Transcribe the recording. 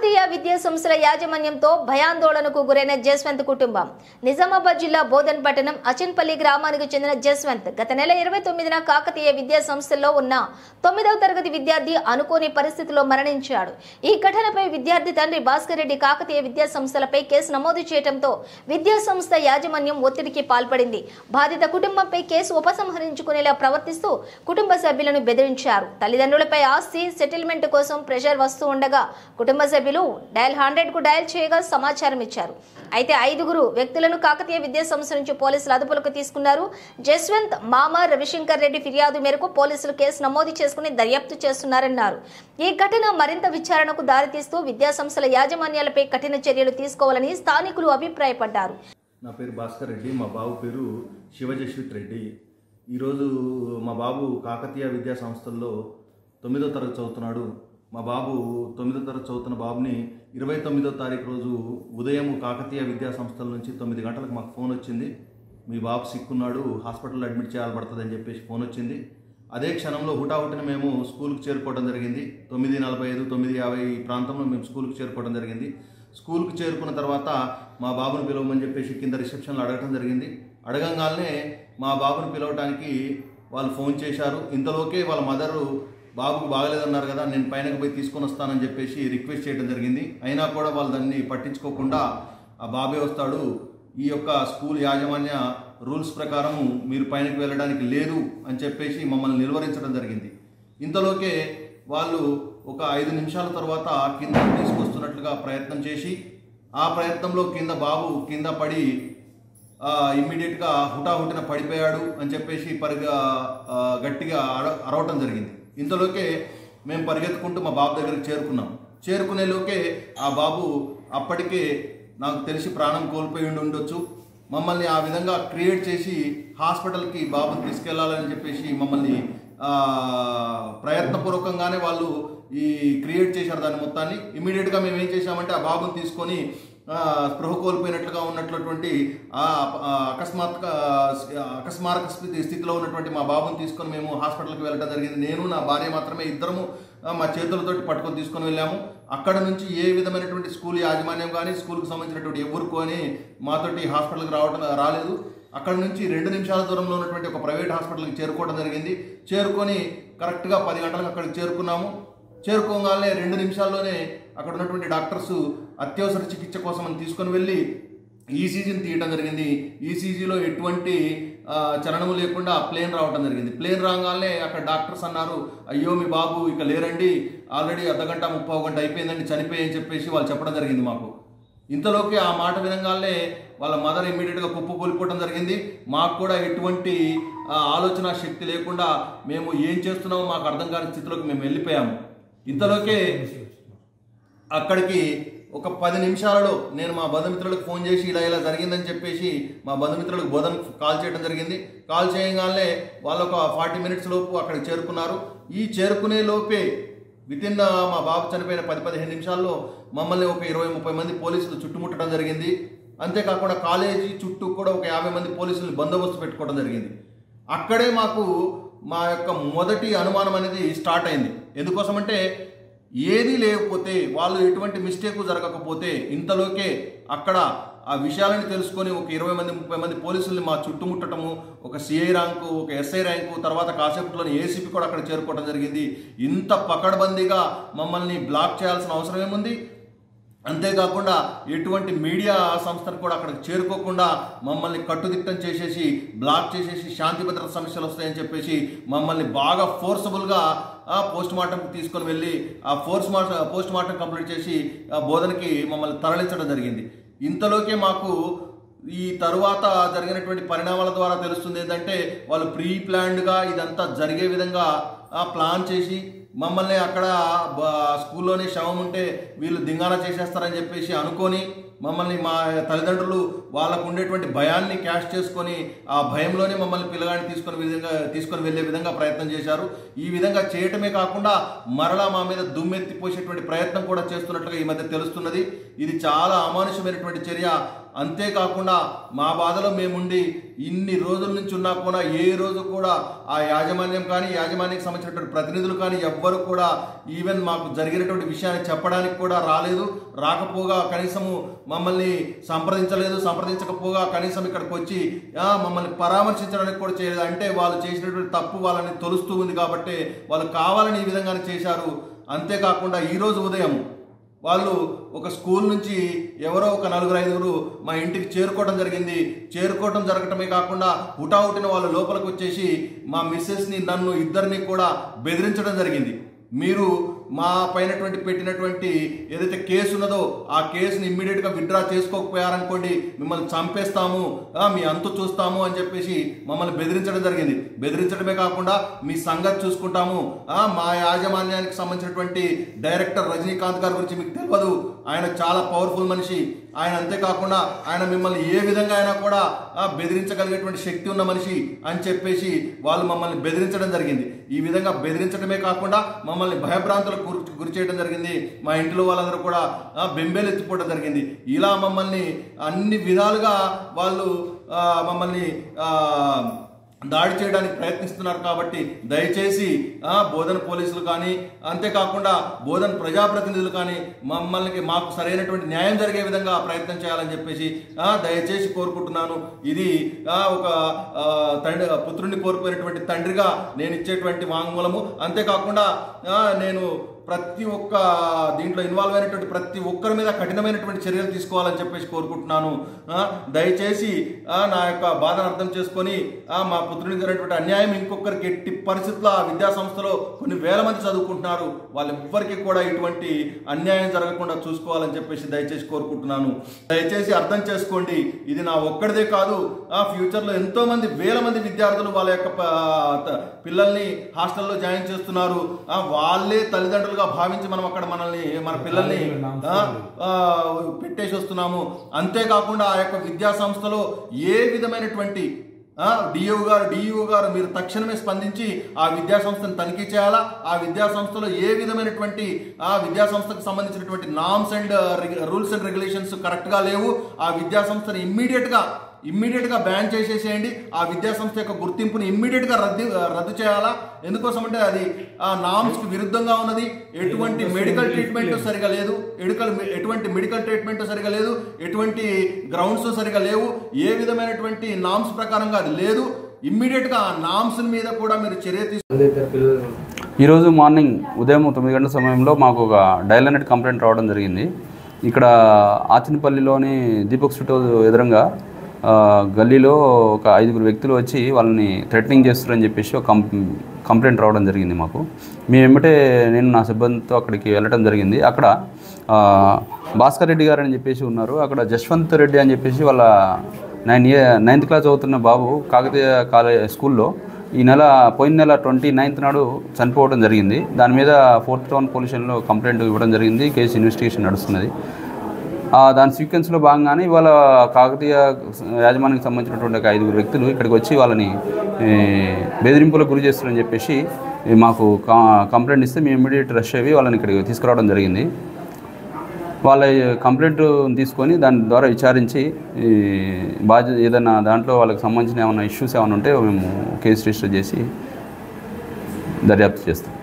కాకతీయ విద్యా సంస్థల యాజమాన్యంతో భయాందోళనకు గురైన జస్వంత్ కుటుంబం. నిజామాబాద్ జిల్లా బోధన్ పట్టణం అచన్పల్లి గ్రామానికి చెందిన జస్వంత్ గత నెల 29న కాకతీయ విద్యా సంస్థల్లో ఉన్న 9వ తరగతి విద్యార్థి అనుకోని పరిస్థితిలో మరణించాడు. ఈ ఘటనపై విద్యార్థి తండ్రి భాస్కర్ రెడ్డి కాకతీయ విద్యా సంస్థలపై కేసు నమోదు చేయడంతో విద్యా సంస్థ యాజమాన్యం ఒత్తిడికి పాల్పడింది. బాధిత కుటుంబంపై కేసు ఉపసంహరించుకునేలా ప్రవర్తిస్తూ కుటుంబ సభ్యులను బెదిరించారు. తల్లిదండ్రులపై ఆస్తి సెటిల్మెంట్ కోసం ప్రెషర్ వస్తూ ఉండగా కుటుంబ సభ్యులు డయల్ 100కు డయల్ చేయగా సమాచారం ఇచ్చారు. అయితే 5 వ్యక్తులను కాకతీయ విద్యా సంస్థ నుంచి పోలీసులు అదుపులోకి తీసుకున్నారు. జస్వంత్ మామ రవిశంకర్ రెడ్డి ఫిర్యాదు మేరకు పోలీసులు కేసు నమోదు చేసుకుని దర్యాప్తు చేస్తున్నారన్నారు. ఈ ఘటన మరింత విచారణకు దారితీస్తూ విద్యా సంస్థల యాజమాన్యాలపై కఠిన చర్యలు తీసుకోవాలని స్థానికులు అభిప్రాయపడ్డారు. నా పేరు భాస్కర్ రెడ్డి, మా బాబు పేరు శివజశ్విత్ రెడ్డి. ఈరోజు మా బాబు కాకతీయ విద్యా సంస్థల్లో 9వ తరగతి చదువుతున్నాడు. మా బాబు 9వ తరగతి చదువుతున్న బాబుని 29వ తారీఖు రోజు ఉదయం కాకతీయ విద్యా సంస్థల నుంచి 9 గంటలకు మాకు ఫోన్ వచ్చింది. మీ బాబు సిక్కున్నాడు, హాస్పిటల్లో అడ్మిట్ చేయాలబడుతుందని చెప్పేసి ఫోన్ వచ్చింది. అదే క్షణంలో హుటాహుటిన మేము స్కూల్కి చేరుకోవడం జరిగింది. 9:45, 9:50 ఈ ప్రాంతంలో మేము స్కూల్కి చేరుకోవడం జరిగింది. స్కూల్కి చేరుకున్న తర్వాత మా బాబుని పిలవమని చెప్పేసి కింద రిసెప్షన్లో అడగటం జరిగింది. అడగంగానే మా బాబుని పిలవటానికి వాళ్ళు ఫోన్ చేశారు. ఇంతలోకే వాళ్ళ మదరు బాబుకు బాగలేదన్నారు కదా, నేను పైనకు పోయి తీసుకొని వస్తానని చెప్పేసి రిక్వెస్ట్ చేయడం జరిగింది. అయినా కూడా వాళ్ళు దాన్ని పట్టించుకోకుండా ఆ బాబే వస్తాడు, ఈ యొక్క స్కూల్ యాజమాన్య రూల్స్ ప్రకారం మీరు పైనకు వెళ్ళడానికి లేదు అని చెప్పేసి మమ్మల్ని నిలువరించడం జరిగింది. ఇంతలోకే వాళ్ళు ఒక 5 నిమిషాల తర్వాత కింద తీసుకొస్తున్నట్లుగా ప్రయత్నం చేసి ఆ ప్రయత్నంలో బాబు కింద పడి ఇమ్మీడియట్గా హుటాహుటిన పడిపోయాడు అని చెప్పేసి గట్టిగా అరవటం జరిగింది. ఇంతలోకే మేము పరిగెత్తుకుంటూ మా బాబు దగ్గరికి చేరుకున్నాం. చేరుకునేలోకే ఆ బాబు అప్పటికే నాకు తెలిసి ప్రాణం కోల్పోయి ఉండొచ్చు. మమ్మల్ని ఆ విధంగా క్రియేట్ చేసి హాస్పిటల్కి బాబుని తీసుకెళ్లాలని చెప్పేసి మమ్మల్ని ప్రయత్నపూర్వకంగానే వాళ్ళు ఈ క్రియేట్ చేశారు దాన్ని మొత్తాన్ని. ఇమీడియట్గా మేము ఏం చేశామంటే ఆ బాబుని తీసుకొని స్పృహ కోల్పోయినట్లుగా ఉన్నటువంటి అకస్మారక స్థితిలో ఉన్నటువంటి మా బాబుని తీసుకొని మేము హాస్పిటల్కి వెళ్ళడం జరిగింది. నేను నా భార్య మాత్రమే ఇద్దరము మా చేతులతోటి పట్టుకొని తీసుకొని వెళ్ళాము. అక్కడ నుంచి ఏ విధమైనటువంటి స్కూల్ యాజమాన్యం కానీ స్కూల్కి సంబంధించినటువంటి ఎవరికి అని మాతోటి హాస్పిటల్కి రాలేదు. అక్కడ నుంచి 2 నిమిషాల దూరంలో ఉన్నటువంటి ఒక ప్రైవేట్ హాస్పిటల్కి చేరుకోవడం జరిగింది. చేరుకొని కరెక్ట్గా 10 గంటలకు అక్కడికి చేరుకున్నాము. చేరుకోగానే 2 నిమిషాల్లోనే అక్కడ ఉన్నటువంటి డాక్టర్స్ అత్యవసర చికిత్స కోసం అని తీసుకొని వెళ్ళి ఈసీజీని తీయడం జరిగింది. ఈసీజీలో ఎటువంటి చలనము లేకుండా ప్లేన్ రావడం జరిగింది. ప్లేన్ రాగానే అక్కడ డాక్టర్స్ అన్నారు, అయ్యో మీ బాబు ఇక లేరండి, ఆల్రెడీ అర్ధగంట 30 గంట అయిపోయిందండి, చనిపోయని చెప్పేసి వాళ్ళు చెప్పడం జరిగింది మాకు. ఇంతలోకి ఆ మాట వినంగానే వాళ్ళ మదర్ ఇమ్మీడియట్గా కుప్పకూలిపోవడం జరిగింది. మాకు కూడా ఎటువంటి ఆలోచన శక్తి లేకుండా మేము ఏం చేస్తున్నామో మాకు అర్థం కాని స్థితిలోకి మేము వెళ్ళిపోయాము. ఇంతలోకే అక్కడికి ఒక 10 నిమిషాలలో నేను మా బంధుమిత్రులకు ఫోన్ చేసి ఇలా జరిగిందని చెప్పేసి మా బంధుమిత్రులకు బోధన కాల్ చేయడం జరిగింది. కాల్ చేయగానే వాళ్ళు ఒక 40 మినిట్స్ లోపు అక్కడికి చేరుకున్నారు. ఈ చేరుకునే లోపే వితిన్ మా బాబు చనిపోయిన 10-15 నిమిషాల్లో మమ్మల్ని ఒక 20-30 మంది పోలీసులు చుట్టుముట్టడం జరిగింది. అంతేకాకుండా కాలేజీ చుట్టూ కూడా ఒక 50 మంది పోలీసులు బందోబస్తు పెట్టుకోవడం జరిగింది. అక్కడే మాకు మా యొక్క మొదటి అనుమానం అనేది స్టార్ట్ అయింది. ఎందుకోసమంటే ఏదీ లేకపోతే, వాళ్ళు ఎటువంటి మిస్టేక్ జరగకపోతే ఇంతలోకే అక్కడ ఆ విషయాలను తెలుసుకొని ఒక 20-30 మంది పోలీసుల్ని మా చుట్టుముట్టడము, ఒక సిఐ ర్యాంకు, ఒక ఎస్ఐ ర్యాంకు, తర్వాత కాసేపట్లోని ఏసీపీ కూడా అక్కడ చేరుకోవడం జరిగింది. ఇంత పకడ్బందీగా మమ్మల్ని బ్లాక్ చేయాల్సిన అవసరం ఏముంది? అంతేకాకుండా ఎటువంటి మీడియా సంస్థను కూడా అక్కడికి చేరుకోకుండా మమ్మల్ని కట్టుదిట్టం చేసేసి బ్లాక్ చేసేసి శాంతి భద్రత సమస్యలు వస్తాయని చెప్పేసి మమ్మల్ని బాగా ఫోర్సబుల్గా పోస్ట్ మార్టంకి తీసుకొని వెళ్ళి ఆ పోస్ట్ మార్టం కంప్లీట్ చేసి బోధనకి మమ్మల్ని తరలించడం జరిగింది. ఇంతలోకే మాకు ఈ తరువాత జరిగినటువంటి పరిణామాల ద్వారా తెలుస్తుంది ఏంటంటే వాళ్ళు ప్రీ ప్లాన్డ్గా ఇదంతా జరిగే విధంగా ప్లాన్ చేసి మమ్మల్ని అక్కడ స్కూల్లోనే శవం ఉంటే వీళ్ళు దింగానా చేసేస్తారని చెప్పేసి అనుకొని మమ్మల్ని మా తల్లిదండ్రులు వాళ్ళకు ఉండేటువంటి భయాన్ని క్యాష్ చేసుకొని ఆ భయంలోనే మమ్మల్ని పిల్లగాడిని తీసుకొని వెళ్ళే విధంగా ప్రయత్నం చేశారు. ఈ విధంగా చేయటమే కాకుండా మరలా మా మీద దుమ్మెత్తిపోసేటువంటి ప్రయత్నం కూడా చేస్తున్నట్లుగా ఈ మధ్య తెలుస్తున్నది. ఇది చాలా అమానుషమైనటువంటి చర్య. అంతేకాకుండా మా బాధలో మేముండి ఇన్ని రోజుల నుంచి ఉన్నా కూడా ఏ రోజు కూడా ఆ యాజమాన్యం కానీ యాజమాన్యానికి సంబంధించినటువంటి ప్రతినిధులు కానీ ఎవ్వరు కూడా ఈవెన్ మాకు జరిగినటువంటి విషయాన్ని చెప్పడానికి కూడా రాలేదు. రాకపోగా కనీసము మమ్మల్ని సంప్రదించకపోగా కనీసం ఇక్కడికి వచ్చి మమ్మల్ని పరామర్శించడానికి కూడా చేయలేదు. అంటే వాళ్ళు చేసినటువంటి తప్పు వాళ్ళని తొలుస్తూ ఉంది కాబట్టి వాళ్ళు కావాలని ఈ విధంగానే చేశారు. అంతేకాకుండా ఈరోజు ఉదయం వాళ్ళు ఒక స్కూల్ నుంచి ఎవరో ఒక 4-5 మా ఇంటికి చేరుకోవడం జరిగింది. చేరుకోవడం జరగటమే కాకుండా హుటాహుటిన వాళ్ళు లోపలికి వచ్చేసి మా మిస్సెస్ని నన్ను ఇద్దరిని కూడా బెదిరించడం జరిగింది. మీరు మా పైనటువంటి పెట్టినటువంటి ఏదైతే కేసు ఉన్నదో ఆ కేసుని ఇమ్మీడియట్గా విత్డ్రా చేసుకోకపోయారనుకోండి మిమ్మల్ని చంపేస్తాము, మీ అంతు చూస్తాము అని చెప్పేసి మమ్మల్ని బెదిరించడం జరిగింది. బెదిరించడమే కాకుండా మీ సంగతి చూసుకుంటాము, మా యాజమాన్యానికి సంబంధించినటువంటి డైరెక్టర్ రజనీకాంత్ గారి గురించి మీకు తెలియదు, ఆయన చాలా పవర్ఫుల్ మనిషి, ఆయన అంతేకాకుండా ఆయన మిమ్మల్ని ఏ విధంగా అయినా కూడా బెదిరించగలిగేటువంటి శక్తి ఉన్న మనిషి అని చెప్పేసి వాళ్ళు మమ్మల్ని బెదిరించడం జరిగింది. ఈ విధంగా బెదిరించడమే కాకుండా మమ్మల్ని భయభ్రాంతులకు గురి చేయడం జరిగింది. మా ఇంట్లో వాళ్ళందరూ కూడా బెంబేలు ఎత్తిపోవడం జరిగింది. ఇలా మమ్మల్ని అన్ని విధాలుగా వాళ్ళు మమ్మల్ని దాడి చేయడానికి ప్రయత్నిస్తున్నారు. కాబట్టి దయచేసి బోధన పోలీసులు కానీ అంతేకాకుండా బోధన ప్రజాప్రతినిధులు కానీ మాకు సరైనటువంటి న్యాయం జరిగే విధంగా ప్రయత్నం చేయాలని చెప్పేసి దయచేసి కోరుకుంటున్నాను. ఇది ఒక పుత్రుడిని కోల్పోయినటువంటి తండ్రిగా నేను ఇచ్చేటువంటి వాంగ్మూలము. అంతేకాకుండా నేను ప్రతి ఒక్క దీంట్లో ఇన్వాల్వ్ అయినటువంటి ప్రతి ఒక్కరి మీద కఠినమైనటువంటి చర్యలు తీసుకోవాలని చెప్పేసి కోరుకుంటున్నాను. దయచేసి నా యొక్క బాధను అర్థం చేసుకొని మా పుత్రునికి జరిగినటువంటి అన్యాయం ఇంకొకరికి ఎట్టి పరిస్థితుల్లో ఆ విద్యా సంస్థలో కొన్ని వేల మంది చదువుకుంటున్నారు, వాళ్ళెవ్వరికి కూడా ఇటువంటి అన్యాయం జరగకుండా చూసుకోవాలని చెప్పేసి దయచేసి కోరుకుంటున్నాను. దయచేసి అర్థం చేసుకోండి, ఇది నా ఒక్కడిదే కాదు, ఫ్యూచర్లో ఎంతో మంది వేల మంది విద్యార్థులు వాళ్ళ యొక్క పిల్లల్ని హాస్టల్లో జాయిన్ చేస్తున్నారు. వాళ్ళే తల్లిదండ్రులు భావించి మనం అక్కడ మన పిల్లల్ని పెట్టేసి వస్తున్నాము. అంతేకాకుండా ఆ యొక్క విద్యా సంస్థలో ఏ విధమైనటువంటి డిఈఓ గారు మీరు తక్షణమే స్పందించి ఆ విద్యా సంస్థను తనిఖీ చేయాలా. ఆ విద్యా సంస్థలో ఏ విధమైనటువంటి ఆ విద్యా సంస్థకు సంబంధించినటువంటి norms and rules and regulations కరెక్ట్గా లేవు. ఆ విద్యా సంస్థను ఇమ్మీడియట్గా బ్యాన్ చేసేసేయండి. ఆ విద్యా సంస్థ యొక్క గుర్తింపుని ఇమ్మీడియట్గా రద్దు చేయాలా. ఎందుకోసమంటే అది ఆ నామ్స్కి విరుద్ధంగా ఉన్నది. ఎటువంటి మెడికల్ ట్రీట్మెంట్ సరిగా లేదు, ఎటువంటి గ్రౌండ్స్ సరిగా లేవు, ఏ విధమైనటువంటి నామ్స్ ప్రకారంగా అది లేదు. ఇమ్మీడియట్గా ఆ నామ్స్ మీద కూడా మీరు చర్య తీసుకు. ఈరోజు మార్నింగ్ ఉదయం 9 గంటల సమయంలో మాకు ఒక డయల్ నెట్ కంప్లైంట్ రావడం జరిగింది. ఇక్కడ ఆచనపల్లిలోని దీపక్ స్టూడియో ఎదురుగా గల్లీలో ఒక 5 వ్యక్తులు వచ్చి వాళ్ళని థ్రెటనింగ్ చేస్తారని చెప్పేసి ఒక కంప్లైంట్ రావడం జరిగింది మాకు. మేము వెంబటే నేను నా సిబ్బందితో అక్కడికి వెళ్ళడం జరిగింది. అక్కడ భాస్కర్ రెడ్డి గారు అని చెప్పేసి ఉన్నారు. అక్కడ జశ్వంత్ రెడ్డి అని చెప్పేసి వాళ్ళ 9th క్లాస్ చదువుతున్న బాబు కాకతీయ స్కూల్లో పోయిన నెల 29th నాడు చనిపోవడం జరిగింది. దాని మీద 4th టౌన్ పోలీస్ స్టేషన్లో కంప్లైంట్ ఇవ్వడం జరిగింది. కేసు ఇన్వెస్టిగేషన్ నడుస్తున్నది. దాని సీక్వెన్స్లో భాగంగానే ఇవాళ కాకతీయ యాజమాన్యానికి సంబంధించినటువంటి ఒక 5 వ్యక్తులు ఇక్కడికి వచ్చి వాళ్ళని బెదిరింపులకు గురి చేస్తారని చెప్పేసి మాకు కంప్లైంట్ ఇస్తే మేము ఇమ్మీడియట్ రష్ అయ్యి వాళ్ళని ఇక్కడికి తీసుకురావడం జరిగింది. వాళ్ళ కంప్లైంట్ తీసుకొని దాని ద్వారా విచారించి ఏదైనా దాంట్లో వాళ్ళకి సంబంధించిన ఏమైనా ఇష్యూస్ ఏమైనా ఉంటే మేము కేసు రిజిస్టర్ చేసి దర్యాప్తు చేస్తాం.